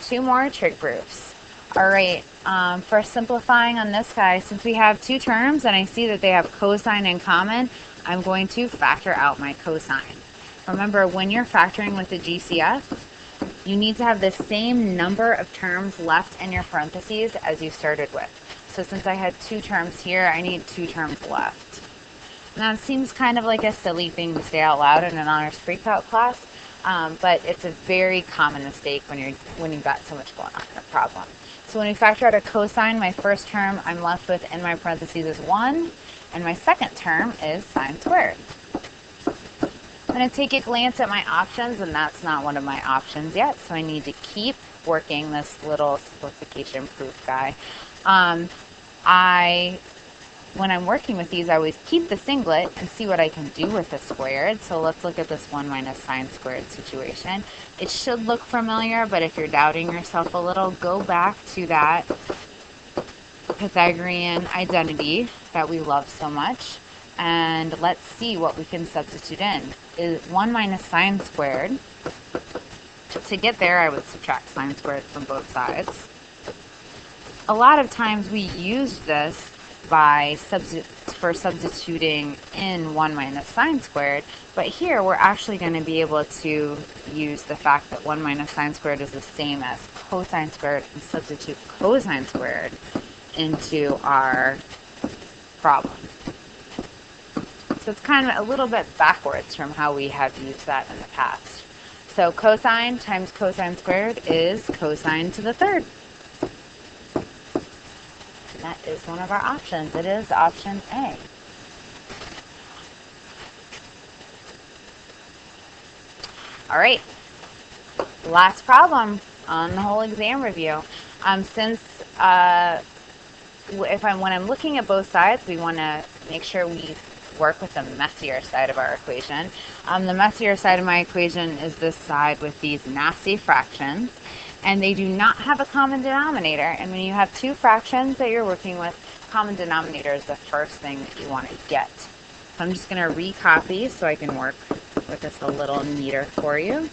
two more trig proofs. All right, for simplifying on this guy, since we have two terms and I see that they have cosine in common, I'm going to factor out my cosine. Remember, when you're factoring with the GCF, you need to have the same number of terms left in your parentheses as you started with. So since I had two terms here, I need two terms left. Now it seems kind of like a silly thing to say out loud in an honors pre-calc class, but it's a very common mistake when you've got so much going on in a problem. So when we factor out a cosine, my first term I'm left with in my parentheses is 1, and my second term is sine squared. I'm going to take a glance at my options, and that's not one of my options yet, so I need to keep working this little simplification proof guy. When I'm working with these, I always keep the singlet and see what I can do with the squared. So let's look at this 1 minus sine squared situation. It should look familiar, but if you're doubting yourself a little, go back to that Pythagorean identity that we love so much, and let's see what we can substitute in. Is 1 minus sine squared. To get there, I would subtract sine squared from both sides. A lot of times we use this for substituting in 1 minus sine squared, but here we're actually going to be able to use the fact that 1 minus sine squared is the same as cosine squared and substitute cosine squared into our problem. So it's kind of a little bit backwards from how we have used that in the past. So cosine times cosine squared is cosine to the third. That is one of our options. It is option A. All right, last problem on the whole exam review. When I'm looking at both sides, we want to make sure we work with the messier side of our equation. The messier side of my equation is this side with these nasty fractions, and they do not have a common denominator. And when you have two fractions that you're working with, common denominator is the first thing that you want to get. So I'm just going to recopy so I can work with this a little neater for you.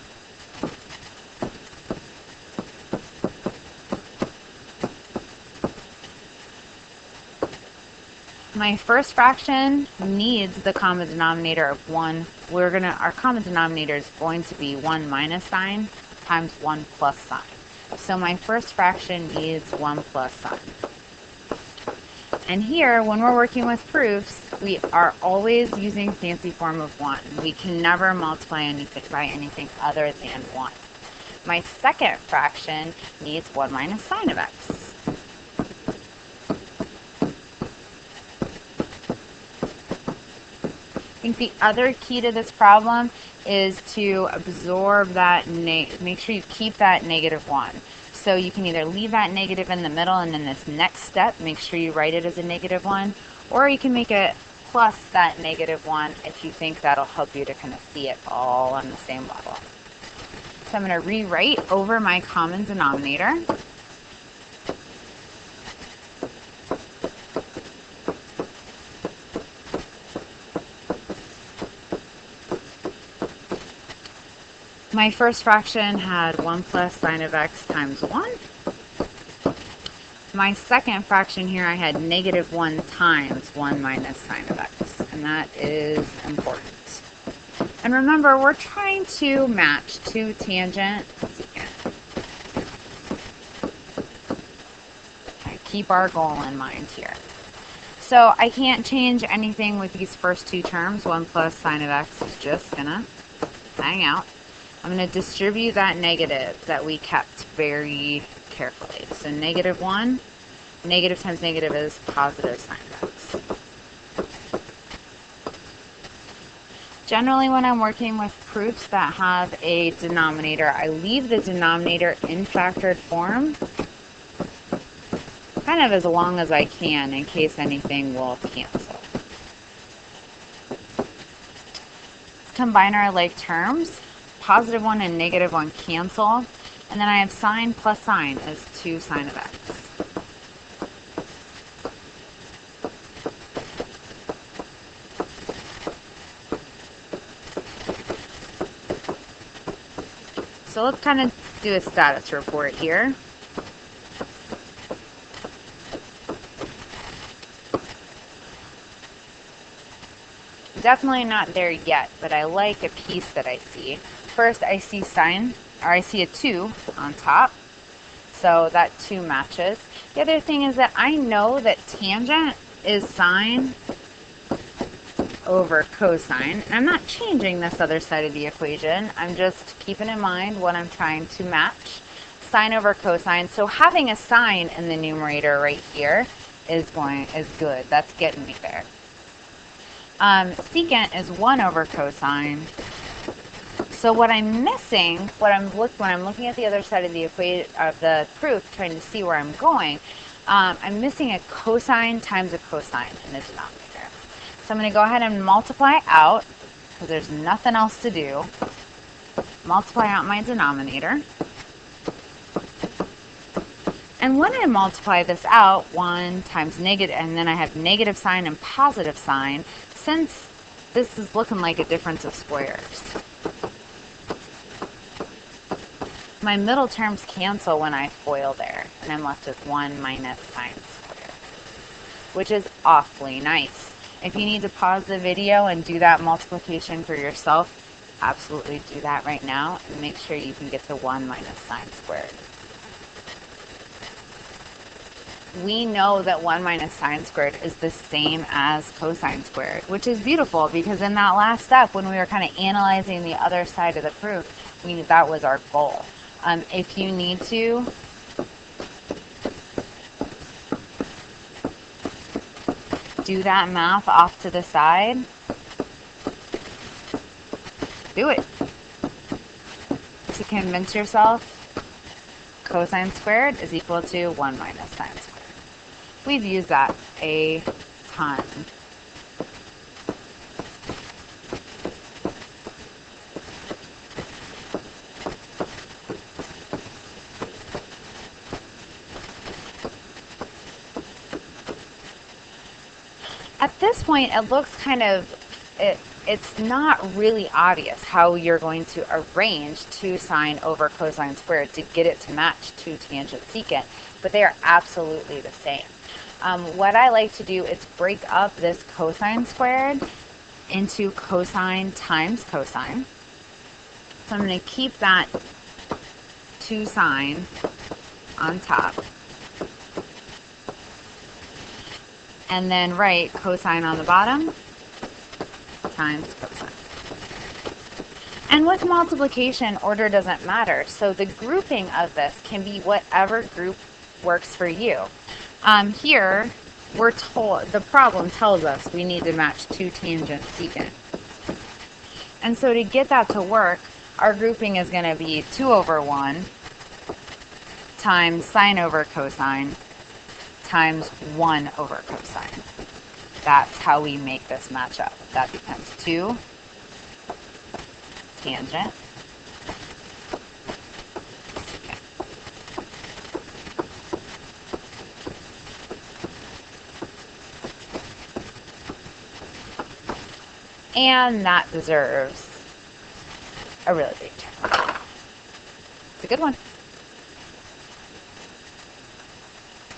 My first fraction needs the common denominator of 1. Our common denominator is going to be 1 minus sine times 1 plus sine. So my first fraction needs 1 plus sine. And here, when we're working with proofs, we are always using fancy form of 1. We can never multiply anything by anything other than 1. My second fraction needs 1 minus sine of x. I think the other key to this problem is to absorb that, make sure you keep that -1. So you can either leave that negative in the middle, and in this next step, make sure you write it as a -1, or you can make it plus that -1 if you think that'll help you to kind of see it all on the same level. So I'm going to rewrite over my common denominator. My first fraction had 1 plus sine of x times 1. My second fraction here, I had -1 times 1 minus sine of x, and that is important. And remember, we're trying to match two tangent. Keep our goal in mind here. So I can't change anything with these first two terms. 1 plus sine of x is just going to hang out. I'm going to distribute that negative that we kept very carefully. So -1, negative times negative is positive sine of x. Generally, when I'm working with proofs that have a denominator, I leave the denominator in factored form kind of as long as I can in case anything will cancel. Let's combine our like terms. +1 and -1 cancel, and then I have sine plus sine as 2 sine of x. So let's kind of do a status report here. Definitely not there yet, but I like a piece that I see. First, I see sine, or I see a 2 on top, so that 2 matches. The other thing is that I know that tangent is sine over cosine. And I'm not changing this other side of the equation. I'm just keeping in mind what I'm trying to match. Sine over cosine. So having a sine in the numerator right here is good. That's getting me there. Secant is 1 over cosine. So what I'm missing, when I'm looking at the other side of the equation of the proof, trying to see where I'm going, I'm missing a cosine times a cosine in the denominator. So I'm going to go ahead and multiply out, because there's nothing else to do. Multiply out my denominator. And when I multiply this out, 1 times negative, and then I have negative sign and positive sign, since this is looking like a difference of squares, my middle terms cancel when I FOIL there, and I'm left with 1 minus sine squared, which is awfully nice. If you need to pause the video and do that multiplication for yourself, absolutely do that right now, and make sure you can get to 1 minus sine squared. We know that 1 minus sine squared is the same as cosine squared, which is beautiful, because in that last step, when we were kind of analyzing the other side of the proof, that was our goal. If you need to, do that math off to the side, do it to convince yourself cosine squared is equal to 1 minus sine squared. We've used that a ton. At this point, it looks kind of, it's not really obvious how you're going to arrange 2 sine over cosine squared to get it to match 2 tangent secant, but they are absolutely the same. What I like to do is break up this cosine squared into cosine times cosine. So I'm going to keep that 2 sine on top. And then write cosine on the bottom times cosine. And with multiplication, order doesn't matter. So the grouping of this can be whatever group works for you. Here, we're told, the problem tells us we need to match 2 tangent secant. And so to get that to work, our grouping is going to be 2 over 1 times sine over cosine times 1 over cosine. That's how we make this match up. That becomes 2 tangent secant. And that deserves a really big check. It's a good one.